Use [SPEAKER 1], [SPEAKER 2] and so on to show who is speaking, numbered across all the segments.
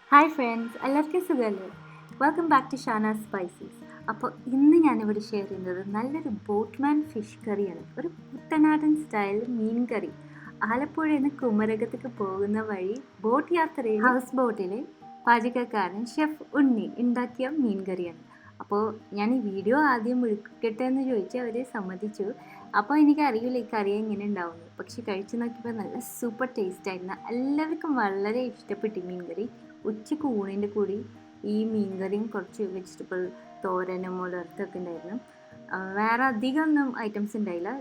[SPEAKER 1] Hi friends, എല്ലാവർക്കും സുഖമല്ലേ? Welcome back to Shana's spices. അപ്പോൾ ഇന്ന് ഞാനിവിടെ ഷെയർ ചെയ്യുന്നത് നല്ലൊരു ബോട്ട്മാൻ ഫിഷ് കറിയാണ്. ഒരു കുട്ടനാടൻ സ്റ്റൈൽ മീൻ കറി. ആലപ്പുഴയിൽ നിന്ന് കുമരകത്തേക്ക് പോകുന്ന വഴി ബോട്ട് യാത്രയിൽ ഹൗസ് ബോട്ടിൽ പാചകക്കാരൻ ഷെഫ് ഉണ്ണി ഉണ്ടാക്കിയ മീൻ കറിയാണ്. അപ്പോൾ ഞാൻ ഈ വീഡിയോ ആദ്യം വിളിക്കട്ടെ എന്ന് ചോദിച്ചാൽ അവർ സമ്മതിച്ചു. അപ്പോൾ എനിക്കറിയില്ല ഈ കറി എങ്ങനെ ഉണ്ടാവുന്നത്, പക്ഷെ കഴിച്ചു നോക്കിയപ്പോൾ നല്ല സൂപ്പർ ടേസ്റ്റ് ആയിരുന്നു. എല്ലാവർക്കും വളരെ ഇഷ്ടപ്പെട്ടു മീൻ കറി. ഉച്ചയ്ക്ക് ഊണിൻ്റെ കൂടി ഈ മീൻ കറിയും കുറച്ച് വെജിറ്റബിൾ തോരനും മുളർത്തൊക്കെ ഉണ്ടായിരുന്നു. വേറെ അധികം ഒന്നും ഐറ്റംസ് ഉണ്ടായില്ല.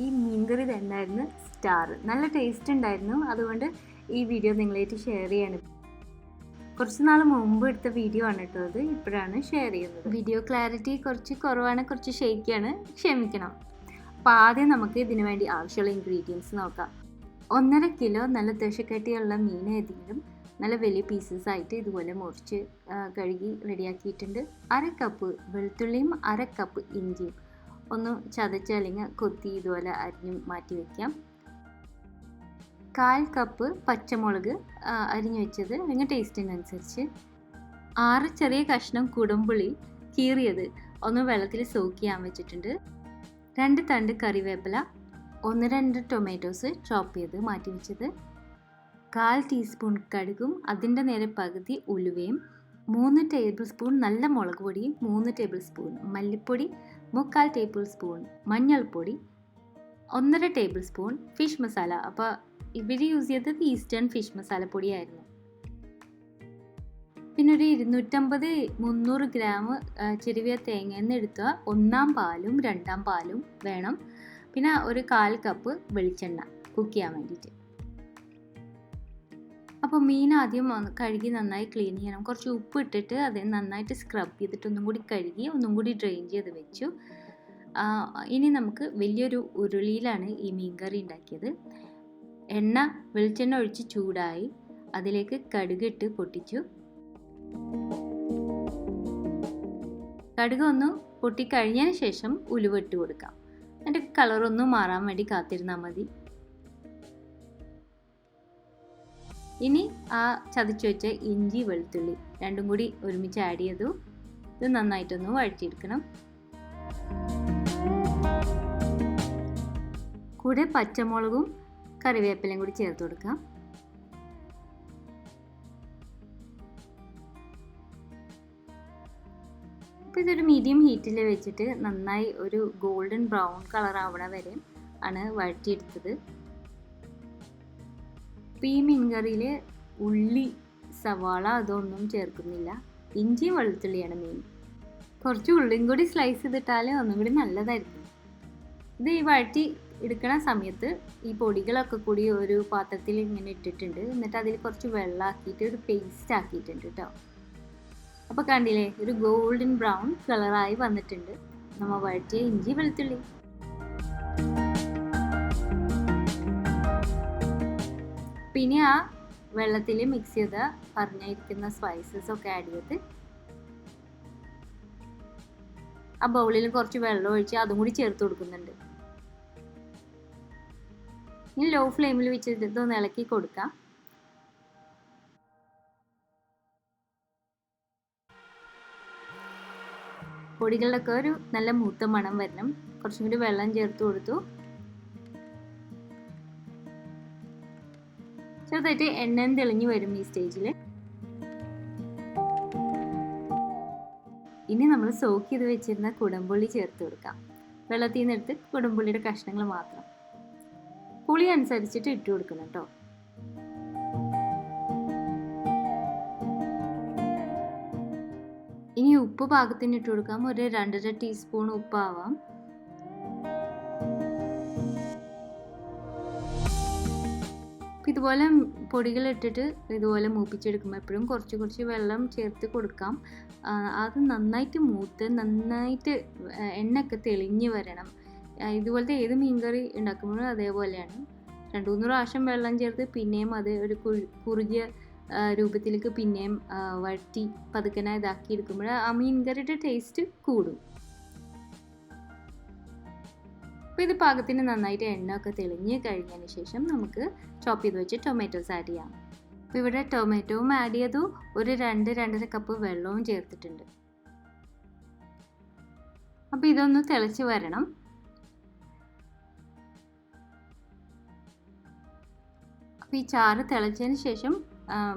[SPEAKER 1] ഈ മീൻ കറി തന്നെയായിരുന്നു സ്റ്റാർ. നല്ല ടേസ്റ്റ് ഉണ്ടായിരുന്നു. അതുകൊണ്ട് ഈ വീഡിയോ നിങ്ങളായിട്ട് ഷെയർ ചെയ്യാണ്. കുറച്ച് നാൾ മുമ്പ് എടുത്ത വീഡിയോ ആണ് കേട്ടോ അത്. ഇപ്പോഴാണ് ഷെയർ ചെയ്യുന്നത്. വീഡിയോ ക്ലാരിറ്റി കുറച്ച് കുറവാണ്, കുറച്ച് ഷേക്കിയാണ്, ക്ഷമിക്കണം. അപ്പോൾ ആദ്യം നമുക്ക് ഇതിനു വേണ്ടി ആവശ്യമുള്ള ഇൻഗ്രീഡിയൻസ് നോക്കാം. 1.5 കിലോ നല്ല ദശക്കട്ടിയുള്ള മീൻ ഏതെങ്കിലും നല്ല വലിയ പീസസ് ആയിട്ട് ഇതുപോലെ മുറിച്ച് കഴുകി റെഡിയാക്കിയിട്ടുണ്ട്. 1/2 കപ്പ് വെളുത്തുള്ളിയും 1/2 കപ്പ് ഇഞ്ചിയും ഒന്ന് ചതച്ച് അല്ലെങ്കിൽ കൊത്തി ഇതുപോലെ അരിഞ്ഞ് മാറ്റി വയ്ക്കാം. 1/4 കപ്പ് പച്ചമുളക് അരിഞ്ഞു വെച്ചത് അല്ലെങ്കിൽ ടേസ്റ്റിനനുസരിച്ച്. 6 ചെറിയ കഷ്ണം കുടംപുളി കീറിയത് ഒന്ന് വെള്ളത്തിൽ സോക്ക് ചെയ്യാൻ വെച്ചിട്ടുണ്ട്. 2 തണ്ട് കറിവേപ്പില, 1-2 ടൊമാറ്റോസ് ചോപ്പ് ചെയ്ത് മാറ്റി വെച്ചത്, 1/4 ടീസ്പൂൺ കടുകും അതിൻ്റെ നേരെ പകുതി ഉലുവയും, 3 ടേബിൾ സ്പൂൺ നല്ല മുളക് പൊടിയും, 3 ടേബിൾ സ്പൂൺ മല്ലിപ്പൊടി, 3/4 ടേബിൾ സ്പൂൺ മഞ്ഞൾപ്പൊടി, 1.5 ടേബിൾ സ്പൂൺ ഫിഷ് മസാല. അപ്പോൾ ഇവർ യൂസ് ചെയ്തത് ഈസ്റ്റേൺ ഫിഷ് മസാലപ്പൊടിയായിരുന്നു. പിന്നെ ഒരു 250-300 ഗ്രാം ചെറിയ തേങ്ങയെന്ന് എടുത്ത 1-ാം പാലും 2-ാം പാലും വേണം. പിന്നെ ഒരു 1/4 കപ്പ് വെളിച്ചെണ്ണ കുക്ക് ചെയ്യാൻ വേണ്ടിയിട്ട്. അപ്പോൾ മീൻ ആദ്യം കഴുകി നന്നായി ക്ലീൻ ചെയ്യണം. കുറച്ച് ഉപ്പ് ഇട്ടിട്ട് അത് നന്നായിട്ട് സ്ക്രബ് ചെയ്തിട്ട് ഒന്നും കൂടി കഴുകി ഒന്നും കൂടി ഡ്രെയിൻ ചെയ്ത് വെച്ചു. ഇനി നമുക്ക് വലിയൊരു ഉരുളിയിലാണ് ഈ മീൻ കറി ഉണ്ടാക്കിയത്. വെളിച്ചെണ്ണ ഒഴിച്ച് ചൂടായി അതിലേക്ക് കടുകിട്ട് പൊട്ടിച്ചു. കടുക് ഒന്ന് പൊട്ടിക്കഴിഞ്ഞതിന് ശേഷം ഉലുവ ഇട്ട് കൊടുക്കാം. അതിൻ്റെ കളറൊന്നും മാറാൻ വേണ്ടി കാത്തിരുന്നാൽ മതി. ഇനി ആ ചതച്ച് വെച്ച ഇഞ്ചി വെളുത്തുള്ളി രണ്ടും കൂടി ഒരുമിച്ച് ആഡ് ചെയ്തു. ഇത് നന്നായിട്ടൊന്ന് വഴറ്റിയെടുക്കണം. കൂടെ പച്ചമുളകും കറിവേപ്പിലയും കൂടി ചേർത്ത് കൊടുക്കാം. അപ്പോൾ ഇതൊരു മീഡിയം ഹീറ്റിൽ വെച്ചിട്ട് നന്നായി ഒരു ഗോൾഡൻ ബ്രൗൺ കളർ ആവണ വരെ ആണ് വഴറ്റിയെടുത്തത്. അപ്പോൾ ഈ മീൻ കറിയിൽ ഉള്ളി, സവാള അതൊന്നും ചേർക്കുന്നില്ല. ഇഞ്ചിയും വെളുത്തുള്ളിയാണ് മെയിൻ. കുറച്ച് ഉള്ളിയും കൂടി സ്ലൈസ് ചെയ്തിട്ടാൽ ഒന്നും കൂടി നല്ലതായിരിക്കും. ഇത് ഈ വഴറ്റി എടുക്കുന്ന സമയത്ത് ഈ പൊടികളൊക്കെ കൂടി ഒരു പാത്രത്തിൽ ഇങ്ങനെ ഇട്ടിട്ടുണ്ട്. എന്നിട്ട് അതിൽ കുറച്ച് വെള്ളമാക്കിയിട്ട് ഒരു പേസ്റ്റ് ആക്കിയിട്ടുണ്ട് കേട്ടോ. അപ്പോൾ കണ്ടില്ലേ, ഒരു ഗോൾഡൻ ബ്രൗൺ കളറായി വന്നിട്ടുണ്ട് നമ്മൾ വഴറ്റിയ ഇഞ്ചി വെളുത്തുള്ളി. പിന്നെ ആ വെള്ളത്തിൽ മിക്സ് ചെയ്ത പറഞ്ഞിരിക്കുന്ന സ്പൈസസ് ഒക്കെ ആഡ് ചെയ്ത് ആ ബൗളിൽ കുറച്ച് വെള്ളം ഒഴിച്ച് അതും കൂടി ചേർത്ത് കൊടുക്കുന്നുണ്ട്. ഇനി ലോ ഫ്ലെയിമിൽ വെച്ചിട്ട് ഇതൊന്ന് ഇളക്കി കൊടുക്കാം. പൊടികളിലൊക്കെ ഒരു നല്ല മൂത്ത മണം വരണം. കുറച്ചും കൂടി വെള്ളം ചേർത്ത് കൊടുത്തു. ചെറുതായിട്ട് എണ്ണയും തെളിഞ്ഞു വരും ഈ സ്റ്റേജിൽ. ഇനി നമ്മൾ സോക്ക് ചെയ്ത് വെച്ചിരുന്ന കുടംപുളി ചേർത്ത് കൊടുക്കാം. വെള്ളത്തിൽ നിന്ന് എടുത്ത് കുടംപുളിയുടെ കഷ്ണങ്ങൾ മാത്രം. പുളി അനുസരിച്ചിട്ട് ഇട്ട് കൊടുക്കണം കേട്ടോ. ഇനി ഉപ്പ് പാകത്തിന് ഇട്ട് കൊടുക്കാം. ഒരു 2.5 ടീസ്പൂൺ ഉപ്പാവാം. ഇതുപോലെ പൊടികൾ ഇട്ടിട്ട് ഇതുപോലെ മൂപ്പിച്ചെടുക്കുമ്പോൾ എപ്പോഴും കുറച്ച് കുറച്ച് വെള്ളം ചേർത്ത് കൊടുക്കാം. അത് നന്നായിട്ട് മൂത്ത് നന്നായിട്ട് എണ്ണയൊക്കെ തെളിഞ്ഞ് വരണം. ഇതുപോലത്തെ ഏത് മീൻ കറി ഉണ്ടാക്കുമ്പോഴും അതേപോലെയാണ്. 2-3 പ്രാവശ്യം വെള്ളം ചേർത്ത് പിന്നെയും അത് ഒരു കുറുകിയ രൂപത്തിലേക്ക് പിന്നെയും വഴറ്റി പതുക്കനെ ഇതാക്കി എടുക്കുമ്പോൾ ആ മീൻ കറിയുടെ ടേസ്റ്റ് കൂടും. അപ്പോൾ ഇത് പാകത്തിന് നന്നായിട്ട് എണ്ണ ഒക്കെ തെളിഞ്ഞ് കഴിഞ്ഞതിന് ശേഷം നമുക്ക് ചോപ്പ് ചെയ്ത് വെച്ച് ടൊമാറ്റോസ് ആഡ് ചെയ്യാം. അപ്പോൾ ഇവിടെ ടൊമാറ്റോവും ആഡ് ചെയ്തു, ഒരു 2-2.5 കപ്പ് വെള്ളവും ചേർത്തിട്ടുണ്ട്. അപ്പോൾ ഇതൊന്ന് തിളച്ച് വരണം. അപ്പോൾ ഈ ചാറ് തിളച്ചതിന് ശേഷം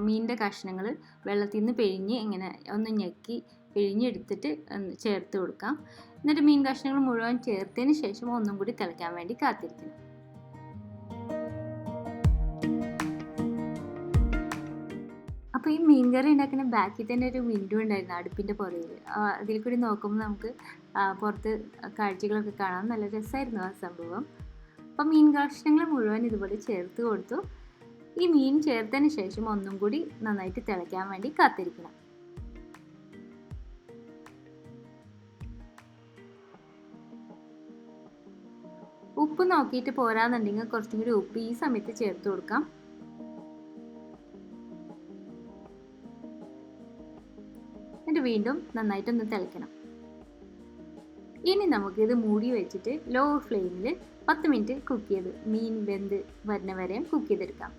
[SPEAKER 1] മീനിൻ്റെ കഷ്ണങ്ങൾ വെള്ളത്തിൽ നിന്ന് പിഴിഞ്ഞ് ഇങ്ങനെ ഒന്ന് ഞെക്കി പിഴിഞ്ഞെടുത്തിട്ട് ചേർത്ത് കൊടുക്കാം. എന്നിട്ട് മീൻ കഷ്ണങ്ങൾ മുഴുവൻ ചേർത്തതിന് ശേഷം ഒന്നും കൂടി തിളയ്ക്കാൻ വേണ്ടി കാത്തിരിക്കണം. അപ്പോൾ ഈ മീൻ കറി ഉണ്ടാക്കുന്ന ബാക്കിൽ തന്നെ ഒരു വിൻഡോ ഉണ്ടായിരുന്നു അടുപ്പിൻ്റെ പുറകിൽ. അതിൽ കൂടി നോക്കുമ്പോൾ നമുക്ക് പുറത്ത് കാഴ്ചകളൊക്കെ കാണാൻ നല്ല രസമായിരുന്നു ആ സംഭവം. അപ്പോൾ മീൻ കഷ്ണങ്ങൾ മുഴുവൻ ഇതുപോലെ ചേർത്ത് കൊടുത്തു. ഈ മീൻ ചേർത്തതിന് ശേഷം ഒന്നും കൂടി നന്നായിട്ട് തിളയ്ക്കാൻ വേണ്ടി കാത്തിരിക്കണം. ഉപ്പ് നോക്കിയിട്ട് പോരാന്നുണ്ടെങ്കിൽ കുറച്ചും കൂടി ഉപ്പ് ഈ സമയത്ത് ചേർത്ത് കൊടുക്കാം. എന്നിട്ട് വീണ്ടും നന്നായിട്ടൊന്ന് തിളയ്ക്കണം. ഇനി നമുക്കിത് മൂടി വെച്ചിട്ട് ലോ ഫ്ലെയിമിൽ 10 മിനിറ്റ് കുക്ക് ചെയ്ത് മീൻ വെന്ത് വരുന്ന വരെയും കുക്ക് ചെയ്തെടുക്കാം.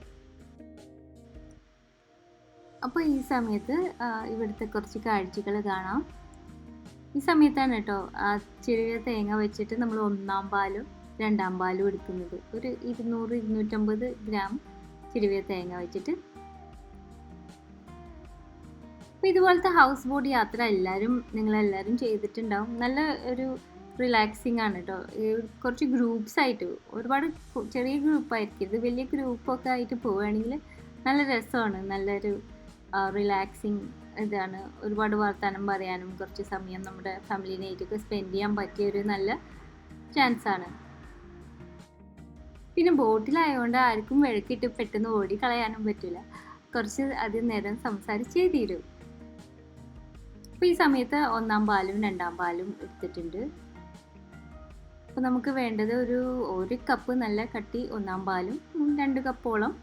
[SPEAKER 1] അപ്പോൾ ഈ സമയത്ത് ഇവിടുത്തെ കുറച്ച് കാഴ്ചകൾ കാണാം. ഈ സമയത്താണ് കേട്ടോ ചെറിയ തേങ്ങ വെച്ചിട്ട് നമ്മൾ 1-ാം പാലും 2-ാം പാലും എടുക്കുന്നത്. ഒരു 200-250 ഗ്രാം ചെറിയ തേങ്ങ വെച്ചിട്ട്. അപ്പോൾ ഇതുപോലത്തെ ഹൗസ് ബോട്ട് യാത്ര നിങ്ങളെല്ലാവരും ചെയ്തിട്ടുണ്ടാവും. നല്ല ഒരു റിലാക്സിങ് ആണ് കേട്ടോ. കുറച്ച് ഗ്രൂപ്പ്സ് ആയിട്ട്, ഒരുപാട് ചെറിയ ഗ്രൂപ്പായിരിക്കും, ഇത് വലിയ ഗ്രൂപ്പൊക്കെ ആയിട്ട് പോവുകയാണെങ്കിൽ നല്ല രസമാണ്. നല്ലൊരു റിലാക്സിങ് ഇതാണ്. ഒരുപാട് വർത്തമാനം പറയാനും കുറച്ച് സമയം നമ്മുടെ ഫാമിലിനായിട്ടൊക്കെ സ്പെൻഡ് ചെയ്യാൻ പറ്റിയൊരു നല്ല ചാൻസാണ്. പിന്നെ ബോട്ടിലായതുകൊണ്ട് ആർക്കും വഴക്കിട്ട് പെട്ടെന്ന് ഓടിക്കളയാനും പറ്റില്ല. കുറച്ച് അധികം നേരം സംസാരിച്ചേ തീരൂ. അപ്പോൾ ഈ സമയത്ത് 1-ാം പാലും 2-ാം പാലും എടുത്തിട്ടുണ്ട്. അപ്പോൾ നമുക്ക് വേണ്ടത് ഒരു കപ്പ് നല്ല കട്ടി 1-ാം പാലും 2 കപ്പോളം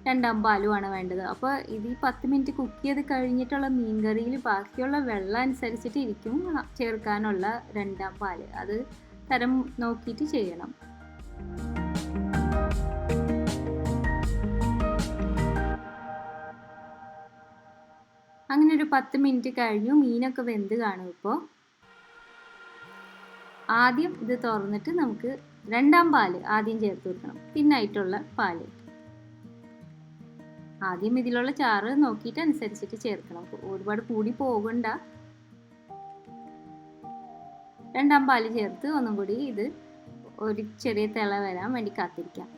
[SPEAKER 1] 2-ാം പാലുമാണ് വേണ്ടത്. അപ്പോൾ ഇത് ഈ 10 മിനിറ്റ് കുക്ക് ചെയ്ത് കഴിഞ്ഞിട്ടുള്ള മീൻ കറിയിൽ ബാക്കിയുള്ള വെള്ളം അനുസരിച്ചിട്ട് ഇരിക്കും ചേർക്കാനുള്ള 2-ാം പാല്. അത് തരം നോക്കിയിട്ട് ചെയ്യണം. അങ്ങനെ ഒരു 10 മിനിറ്റ് കഴിഞ്ഞു. മീനൊക്കെ വെന്ത് കാണും. ഇപ്പോൾ ആദ്യം ഇത് തുറന്നിട്ട് നമുക്ക് 2-ാം പാല് ആദ്യം ചേർത്ത് കൊടുക്കണം. തിന്നായിട്ടുള്ള പാല് ആദ്യം ഇതിലുള്ള ചാറ് നോക്കിയിട്ട് അനുസരിച്ചിട്ട് ചേർക്കണം. ഒരുപാട് കൂടി പോകണ്ട. 2-ാം പാല് ചേർത്ത് ഒന്നും കൂടി ഇത് ഒരു ചെറിയ തിള വരാൻ വേണ്ടി കാത്തിരിക്കാം.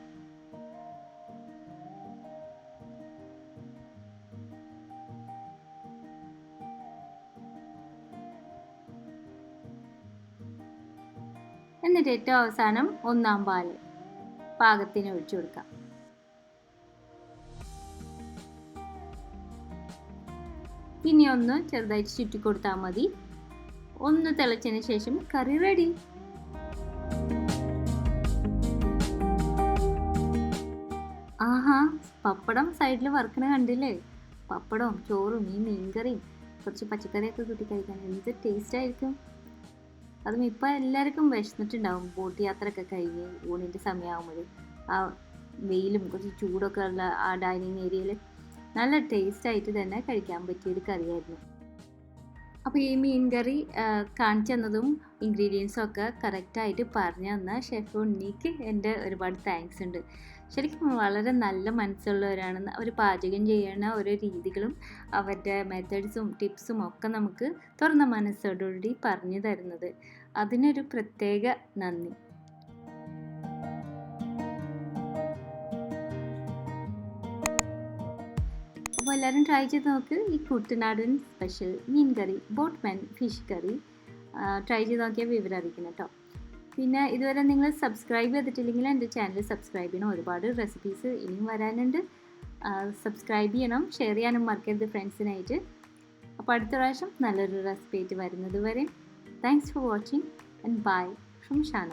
[SPEAKER 1] എന്നിട്ട് ഏറ്റവും അവസാനം 1-ാം പാല് പാകത്തിന് ഒഴിച്ചു കൊടുക്കാം. പിന്നെ ഒന്ന് ചെറുതായിട്ട് ചുറ്റി കൊടുത്താൽ മതി. ഒന്ന് തിളച്ചതിന് ശേഷം കറി റെഡി. ആഹാ, പപ്പടം സൈഡിൽ വറുക്കണ കണ്ടില്ലേ? പപ്പടവും ചോറും ഈ മീൻകറിയും കുറച്ച് പച്ചക്കറിയൊക്കെ കൂട്ടി കഴിക്കാൻ എന്ത് ടേസ്റ്റ് ആയിരിക്കും. അതും ഇപ്പം എല്ലാവർക്കും വിശന്നിട്ടുണ്ടാവും. ബോട്ട് യാത്രയൊക്കെ കഴിഞ്ഞ് ഊണിൻ്റെ സമയമാകുമ്പോൾ ആ വെയിലും കുറച്ച് ചൂടൊക്കെ ഉള്ള ആ ഡൈനിങ് ഏരിയയിൽ നല്ല ടേസ്റ്റായിട്ട് തന്നെ കഴിക്കാൻ പറ്റിയൊരു കറിയായിരുന്നു. അപ്പോൾ ഈ മീൻ കറി കാണിച്ചു തന്നതും ഇൻഗ്രീഡിയൻസും ഒക്കെ കറക്റ്റായിട്ട് പറഞ്ഞു തന്ന ഷെഫ് ഉണ്ണിക്ക് എൻ്റെ ഒരുപാട് താങ്ക്സ് ഉണ്ട്. ശരിക്കും വളരെ നല്ല മനസ്സുള്ളവരാണ്. അവർ പാചകം ചെയ്യുന്ന ഓരോ രീതികളും അവരുടെ മെത്തേഡ്സും ടിപ്സും ഒക്കെ നമുക്ക് തുറന്ന മനസ്സോടുകൂടി പറഞ്ഞു തരുന്നത്. അതിനൊരു പ്രത്യേക നന്ദി. അപ്പോൾ എല്ലാവരും ട്രൈ ചെയ്ത് നോക്ക്. ഈ കുട്ടനാടൻ സ്പെഷ്യൽ മീൻ കറി, ബോട്ട്മാൻ ഫിഷ് കറി ട്രൈ ചെയ്ത് നോക്കിയാൽ വിവരം അറിയിക്കണം കേട്ടോ. പിന്നെ ഇതുവരെ നിങ്ങൾ സബ്സ്ക്രൈബ് ചെയ്തിട്ടില്ലെങ്കിൽ എൻ്റെ ചാനൽ സബ്സ്ക്രൈബ് ചെയ്യണം. ഒരുപാട് റെസിപ്പീസ് ഇനിയും വരാനുണ്ട്. സബ്സ്ക്രൈബ് ചെയ്യണം, ഷെയർ ചെയ്യാനും മറക്കരുത് ഫ്രണ്ട്സിനായിട്ട്. അപ്പോൾ അടുത്ത പ്രാവശ്യം നല്ലൊരു റെസിപ്പി ആയിട്ട് വരുന്നത് വരെ thanks for watching and bye from Shana.